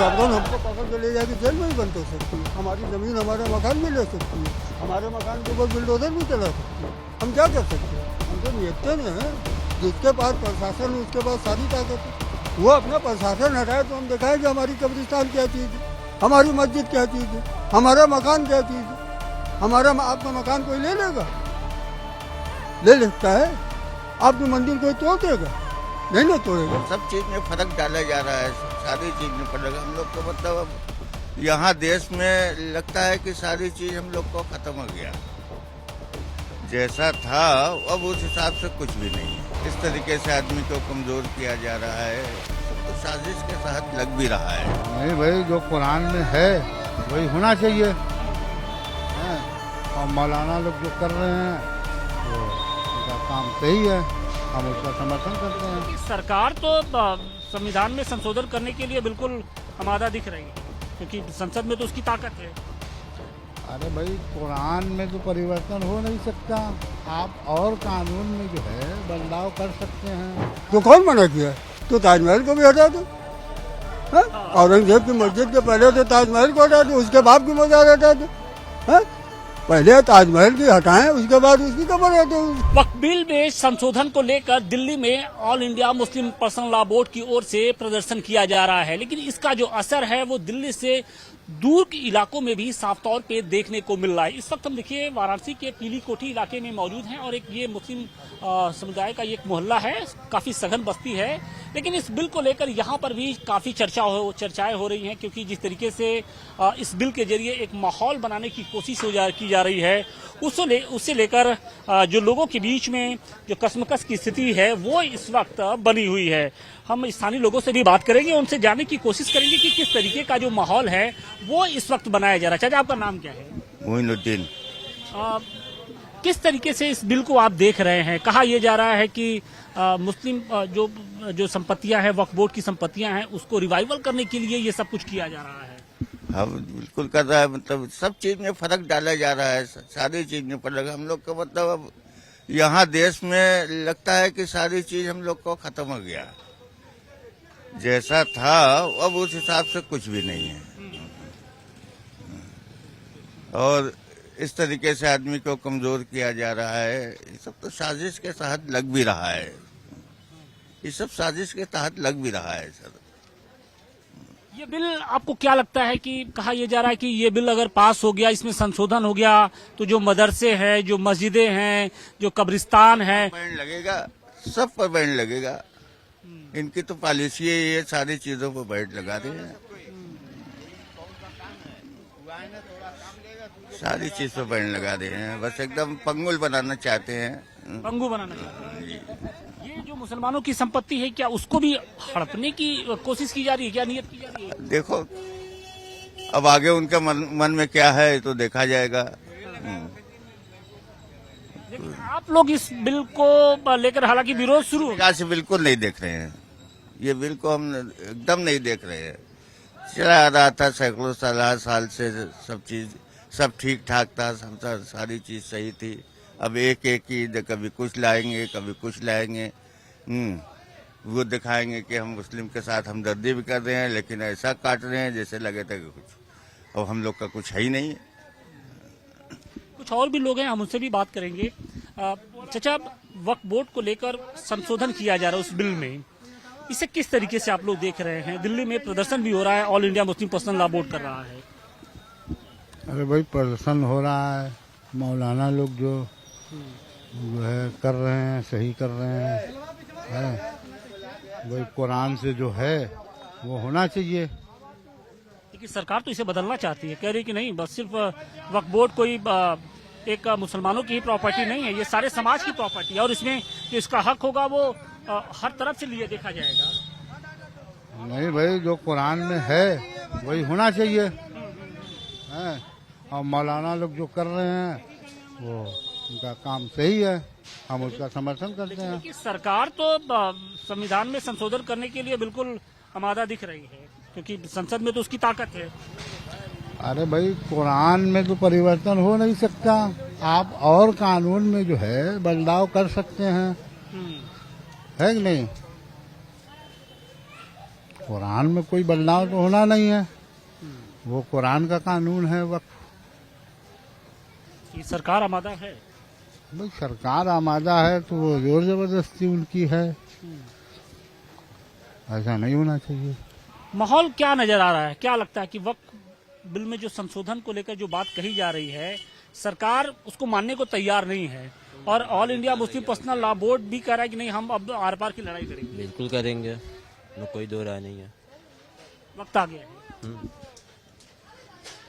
सावधान हमको पकड़ के ले जाके जेल में ही बंद हो सकती है। हमारी जमीन हमारे मकान में ले सकती है, हमारे मकान के ऊपर बुलडोजर भी चला सकती है। हम क्या कर सकते हैं? हम तो नियतन हैं, जिसके पास प्रशासन है उसके पास सारी ताकत है। वो अपना प्रशासन हटाए तो हम दिखाएंगे हमारी कब्रिस्तान क्या चीज़ है, हमारी मस्जिद क्या चीज़ है, हमारा मकान क्या चीज़ है। हमारा आपका मकान कोई ले लेगा? ले लेता है। आपकी मंदिर कोई तोड़ देगा? नहीं ना तोड़ेगा। सब चीज में फर्क डाला जा रहा है, सारी चीज में फर्क। हम लोग को मतलब अब यहाँ देश में लगता है कि सारी चीज हम लोग को खत्म हो गया। जैसा था अब उस हिसाब से कुछ भी नहीं है। इस तरीके से आदमी को कमजोर किया जा रहा है, तो साजिश के तहत लग भी रहा है। नहीं भाई, जो कुरान में है वही होना चाहिए है? और मौलाना लोग जो कर रहे हैं वो उनका काम सही है, हम उसका समर्थन करते हैं। सरकार तो संविधान में संशोधन करने के लिए बिल्कुल आमादा दिख रही है, क्योंकि संसद में तो उसकी ताकत है। अरे भाई, कुरान में तो परिवर्तन हो नहीं सकता, आप और कानून में जो है बदलाव कर सकते हैं। तो कौन मना किया? तो ताजमहल को भी हटा दो। औरंगजेब की मस्जिद के पहले तो ताजमहल को हटा दो, उसके बाद की मजार हटा दो। पहले ताजमहल की हटाएं, उसके बाद उसकी कब्र हटा दो। वक्फ बिल में संशोधन को लेकर दिल्ली में all India Muslim personal law board की ओर से प्रदर्शन किया जा रहा है, लेकिन इसका जो असर है वो दिल्ली से दूर के इलाकों में भी साफ तौर पे देखने को मिल रहा है। इस वक्त हम देखिए वाराणसी के पीली कोठी इलाके में मौजूद हैं और एक ये मुस्लिम समुदाय का एक मोहल्ला है, काफी सघन बस्ती है, लेकिन इस बिल को लेकर यहाँ पर भी काफी चर्चाएं हो रही हैं, क्योंकि जिस तरीके से इस बिल के जरिए एक माहौल बनाने की कोशिश की जा रही है, उससे लेकर जो लोगों के बीच में जो कसमकस की स्थिति है वो इस वक्त बनी हुई है। हम स्थानीय लोगों से भी बात करेंगे, उनसे जानने की कोशिश करेंगे कि किस तरीके का जो माहौल है वो इस वक्त बनाया जा रहा है। चाचा, आपका नाम क्या है? मोइनुद्दीन। किस तरीके से इस बिल को आप देख रहे हैं? कहा यह जा रहा है कि मुस्लिम जो संपत्तियां हैं, वक्फ बोर्ड की संपत्तियां हैं, उसको रिवाइवल करने के लिए ये सब कुछ किया जा रहा है। हाँ, बिल्कुल कर रहा है। मतलब सब चीज में फर्क डाला जा रहा है, सारी चीज में फर्क। हम लोग का मतलब अब यहाँ देश में लगता है कि सारी चीज हम लोग को खत्म हो गया। जैसा था अब उस हिसाब से कुछ भी नहीं है। और इस तरीके से आदमी को कमजोर किया जा रहा है, ये सब तो साजिश के तहत लग भी रहा है। ये सब साजिश के तहत लग भी रहा है सर। ये बिल आपको क्या लगता है कि कहा यह जा रहा है कि ये बिल अगर पास हो गया, इसमें संशोधन हो गया, तो जो मदरसे हैं, जो मस्जिदें हैं, जो कब्रिस्तान है, बैन लगेगा, सब पर बैन लगेगा। इनकी तो पॉलिसी है, ये सारी चीजों पर बैन लगा रहे हैं, सारी चीज पर बैन लगा रहे हैं। बस एकदम पंगुल बनाना चाहते हैं, पंगु बनाना चाहते हैं। ये जो मुसलमानों की संपत्ति है, क्या उसको भी हड़पने की कोशिश की जा रही है? क्या नियत की जा रही है? देखो अब आगे उनका मन में क्या है तो देखा जाएगा। लेकिन आप लोग इस बिल को लेकर हालांकि विरोध शुरू हो गया। से बिल्कुल नहीं देख रहे हैं, ये बिल को हम एकदम नहीं देख रहे हैं। चला आ रहा था सैकड़ों साल से, सब चीज सब ठीक ठाक था, सब सारी चीज सही थी। अब एक की कभी कुछ लाएंगे, कभी कुछ लाएंगे। वो दिखाएंगे कि हम मुस्लिम के साथ हमदर्दी भी कर रहे हैं, लेकिन ऐसा काट रहे हैं जैसे लगे था कि कुछ अब हम लोग का कुछ है ही नहीं। कुछ और भी लोग हैं, हम उनसे भी बात करेंगे। चाचा, वक्फ बोर्ड को लेकर संशोधन किया जा रहा है उस बिल में, इसे किस तरीके से आप लोग देख रहे हैं? दिल्ली में प्रदर्शन भी हो रहा है, all India Muslim personal law board कर रहा है। अरे भाई, प्रदर्शन हो रहा है, मौलाना लोग जो है कर रहे हैं, सही कर रहे हैं। भाई कुरान से जो है वो होना चाहिए। लेकिन सरकार तो इसे बदलना चाहती है, कह रही कि नहीं, बस सिर्फ वक्फ बोर्ड कोई एक मुसलमानों की ही प्रॉपर्टी नहीं है, ये सारे समाज की प्रॉपर्टी है, और इसमें जो इसका हक होगा वो हर तरफ से लिए देखा जाएगा। नहीं भाई, जो कुरान में है वही होना चाहिए है? और मौलाना लोग जो कर रहे हैं वो उनका काम सही है, हम उसका समर्थन करते हैं। लेकिन सरकार तो संविधान में संशोधन करने के लिए बिल्कुल आमादा दिख रही है, क्योंकि संसद में तो उसकी ताकत है। अरे भाई, कुरान में तो परिवर्तन हो नहीं सकता, आप और कानून में जो है बदलाव कर सकते हैं, है कि नहीं? कुरान में कोई बदलाव तो होना नहीं है, वो कुरान का कानून है। वक्त ये सरकार आमादा है। भाई सरकार आमादा है तो वो जोर जबरदस्ती उनकी है, ऐसा नहीं होना चाहिए। माहौल क्या नजर आ रहा है, क्या लगता है कि वक्त बिल में जो संशोधन को लेकर जो बात कही जा रही है, सरकार उसको मानने को तैयार नहीं है और all India Muslim personal law board भी कह रहा है कि नहीं, हम अब आर पार की लड़ाई करेंगे। बिल्कुल करेंगे, में कोई दो राय नहीं है। वक्त आ गया है।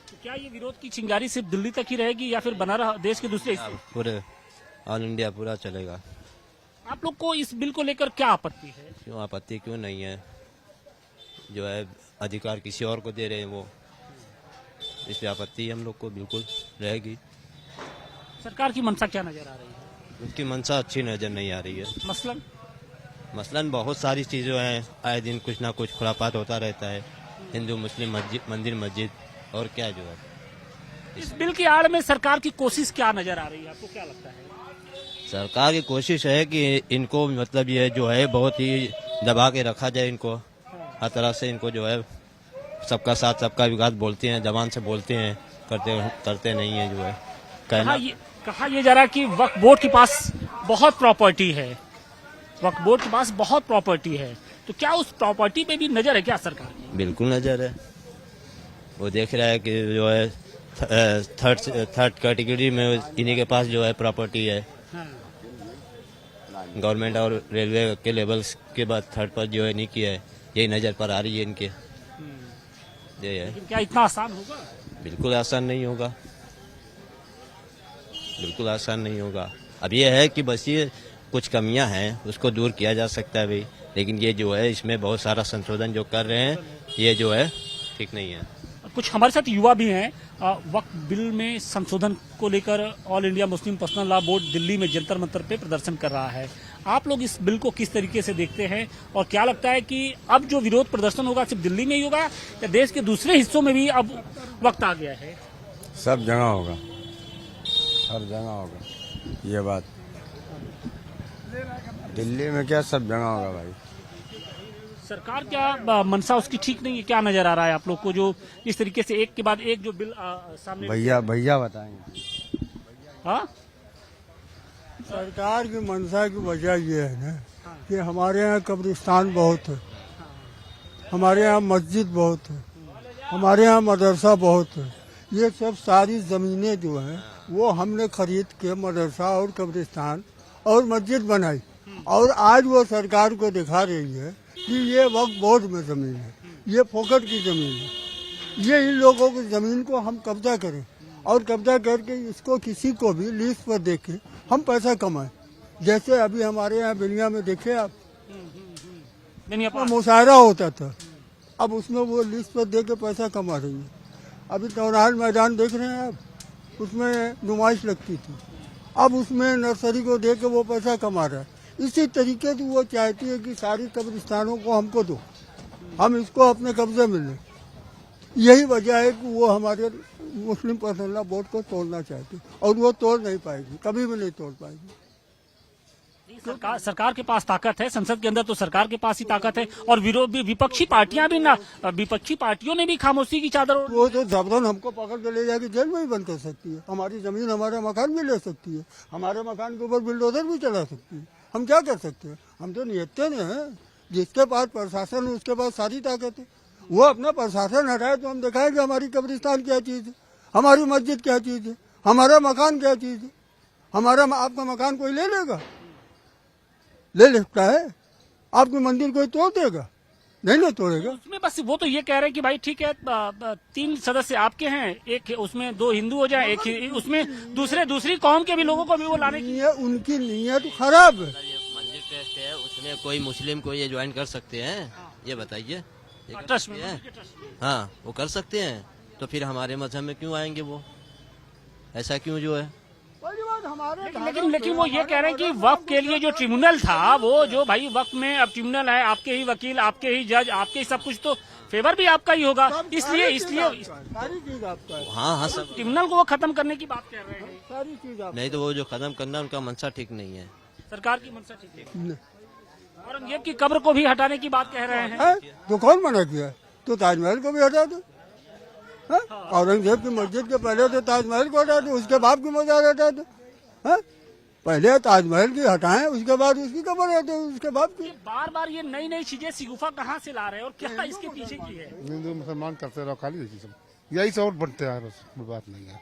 तो क्या ये विरोध की चिंगारी सिर्फ दिल्ली तक ही रहेगी या फिर बना रहा देश के दूसरे हिस्से? पूरे ऑल इंडिया पूरा चलेगा। आप लोग को इस बिल को लेकर क्या आपत्ति है? क्यों आपत्ति क्यों नहीं है, जो है अधिकार किसी और को दे रहे हैं वो, इस पे आपत्ति हम लोग को बिल्कुल रहेगी। सरकार की मंशा क्या नजर आ रही है? उसकी मंशा अच्छी नजर नहीं आ रही है। मसलन बहुत सारी चीज़ें हैं, आए दिन कुछ ना कुछ खुरापात होता रहता है, हिंदू मुस्लिम मंदिर मस्जिद और क्या जो है। इस बिल की आड़ में सरकार की कोशिश क्या नजर आ रही है, आपको क्या लगता है? सरकार की कोशिश है कि इनको मतलब ये जो है बहुत ही दबा के रखा जाए, इनको हर तरह से इनको जो है सबका साथ सबका विकास बोलते हैं, जबान से बोलते हैं, करते नहीं है जो है कहना। कहा यह जा रहा है कि वक्फ बोर्ड के पास बहुत प्रॉपर्टी है, वक्फ बोर्ड के पास बहुत प्रॉपर्टी है, तो क्या उस प्रॉपर्टी पे भी नजर है क्या सरकार की? बिल्कुल नजर है, वो देख रहा है कि जो है थर्ड कैटेगरी में इन्हीं के पास जो है प्रॉपर्टी है। गवर्नमेंट और रेलवे के लेवल्स के बाद थर्ड पर जो है नहीं किया है, यही नजर पर आ रही है इनके। ये है। लेकिन क्या इतना आसान होगा? बिल्कुल आसान नहीं होगा, बिल्कुल आसान नहीं होगा। अब ये है कि बस ये कुछ कमियां हैं, उसको दूर किया जा सकता है भाई, लेकिन ये जो है इसमें बहुत सारा संशोधन जो कर रहे हैं ये जो है ठीक नहीं है। कुछ हमारे साथ युवा भी हैं। वक्फ बिल में संशोधन को लेकर all India Muslim personal law board Delhi में जंतर मंतर पे प्रदर्शन कर रहा है। आप लोग इस बिल को किस तरीके से देखते हैं और क्या लगता है कि अब जो विरोध प्रदर्शन होगा सिर्फ दिल्ली में ही होगा या देश के दूसरे हिस्सों में भी अब वक्त आ गया है? सब जगह होगा, हर जगह होगा ये बात। दिल्ली में क्या, सब जगह होगा भाई। सरकार क्या मंशा उसकी ठीक नहीं है, क्या नजर आ रहा है आप लोग को, जो इस तरीके से एक के बाद एक जो बिल सामने? भैया बताएंगे। हाँ, सरकार की मंशा की वजह ये है ना कि हमारे यहाँ कब्रिस्तान बहुत है, हमारे यहाँ मस्जिद बहुत है, हमारे यहाँ मदरसा बहुत है। ये सब सारी ज़मीनें जो हैं वो हमने खरीद के मदरसा और कब्रिस्तान और मस्जिद बनाई, और आज वो सरकार को दिखा रही है कि ये वक्फ बोर्ड में ज़मीन है, ये फोकट की ज़मीन है, ये इन लोगों की ज़मीन को हम कब्जा करें और कब्जा करके इसको किसी को भी लीज पर देके हम पैसा कमाएं। जैसे अभी हमारे यहाँ बिलिया में देखे आप, मुशायरा होता था, अब उसमें वो लीज पर दे के पैसा कमा रही है। अभी तौरान मैदान देख रहे हैं आप, उसमें नुमाइश लगती थी, अब उसमें नर्सरी को दे के वो पैसा कमा रहा है। इसी तरीके से वो चाहती है कि सारी कब्रिस्तानों को हमको दो, हम इसको अपने कब्जे में लें। यही वजह है कि वो हमारे मुस्लिम पर्सनल लॉ बोर्ड को तोड़ना चाहती, और वो तोड़ नहीं पाएगी, कभी भी नहीं तोड़ पाएगी। सरकार के पास ताकत है, संसद के अंदर तो सरकार के पास ही ताकत है, और विपक्षी पार्टियां भी ना, विपक्षी पार्टियों ने भी खामोशी की चादर। वो तो जबरन हमको पकड़ के ले जाके जेल में ही बंद कर सकती है, हमारी जमीन हमारा मकान भी ले सकती है, हमारे मकान के ऊपर बिल्डोजर भी चला सकती है। हम क्या कर सकते हैं? हम तो नियत्ते हैं, जिसके पास प्रशासन है उसके पास सारी ताकत है। वो अपना प्रशासन हटाए तो हम दिखाएंगे हमारी कब्रिस्तान क्या चीज़ है, हमारी मस्जिद क्या चीज़ है, हमारा मकान क्या चीज़ है। हमारा आपका मकान कोई ले लेगा? ले लेता है। आपकी मंदिर कोई तोड़ देगा? नहीं ना तोड़ेगा। उसमें बस वो तो ये कह रहे हैं कि भाई ठीक है, 3 सदस्य आपके हैं, एक उसमें 2 हिंदू हो जाए, एक उसमें दूसरी कौम के भी लोगों को भी वो लाने की उनकी नीयत खराब है। मंदिर ट्रस्ट है, उसमें कोई मुस्लिम को ये ज्वाइन कर सकते हैं? ये बताइए। ट्रस्ट में हाँ, वो कर सकते हैं, तो फिर हमारे मजहब में क्यों आएंगे वो? ऐसा क्यों जो है? लेकिन वो ये कह रहे हैं कि वक्फ के लिए जो ट्रिब्यूनल था, वो जो भाई वक्फ में अब ट्रिब्यूनल है, आपके ही वकील, आपके ही जज, आपके ही सब कुछ, तो फेवर भी आपका ही होगा, इसलिए सारी चीज आपका है। हाँ सब ट्रिब्यूनल को वो खत्म करने की बात कर रहे हैं। सारी चीज नहीं तो वो जो खत्म करना उनका मंशा ठीक नहीं है। सरकार की मंशा ठीक है। और औरंगजेब की कब्र को भी हटाने की बात कह रहे हैं। है? तो कौन मना किया? तो ताजमहल को भी हटा दो। है? औरंगजेब की मस्जिद के पहले तो ताजमहल को हटा दो, उसके बाप की मजार हटा दो। है? पहले ताजमहल की हटाएं, उसके बाद उसकी कब्र हटाए, उसके बाप की। बार बार ये नई नई चीजें शिगुफा कहाँ से ला रहे हैं और क्या इसके पीछे की है? हिंदू मुसलमान करते रहो, खाली यही सब, यही सब और बनते हैं, बस कोई बात नहीं है,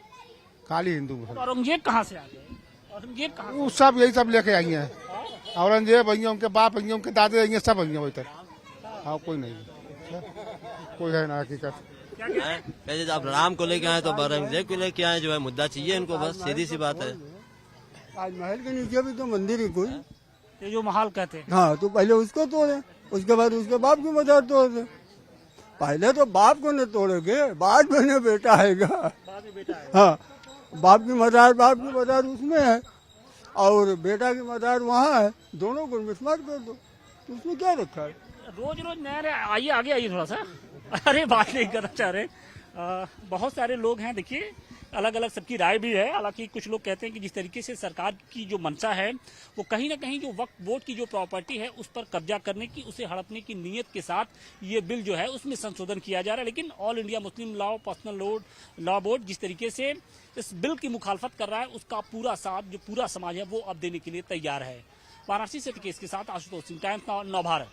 खाली हिंदू तो मुसलमान औरंगजेब कहाँ से आ गए? औरंगजेब कहाँ वो सब यही सब लेके आई हैं। औरंगजेब आई हैं, उनके बाप आई हैं, उनके दादे आई हैं, सब आई हैं वही तक। हाँ, कोई नहीं, कोई है ना हकीकत। जब आप राम को लेके आए तो औरंगजेब को लेके आए, जो है मुद्दा चाहिए इनको, बस सीधी सी बात है। ताजमहल के नीचे भी तो मंदिर है कोई। ये जो महल कहते हैं, हाँ, तो पहले उसको तोड़े, उसके बाद उसके बाप की मजार तोड़ दे। पहले तो बाप को न तोड़ेंगे, बाद में न बेटा आएगा। बाद में बेटा है। हाँ, बाप की मजार उसमें है और बेटा की मजार वहाँ है, दोनों को मिसमार कर दो, तो उसमें क्या रखा है? रोज रोज नया आइए आगे आइए थोड़ा सा। अरे बात नहीं करना चाह रहे। बहुत सारे लोग हैं, देखिए अलग अलग सबकी राय भी है। हालांकि कुछ लोग कहते हैं कि जिस तरीके से सरकार की जो मंशा है वो कहीं ना कहीं जो वक्फ बोर्ड की जो प्रॉपर्टी है उस पर कब्जा करने की, उसे हड़पने की नीयत के साथ ये बिल जो है उसमें संशोधन किया जा रहा है। लेकिन all India Muslim law personal law board जिस तरीके से इस बिल की मुखालफत कर रहा है उसका पूरा साथ जो पूरा समाज है वो अब देने के लिए तैयार है। वाराणसी से टिकेश के साथ आशुतोष सिंह, टाइम्स नाउ भारत।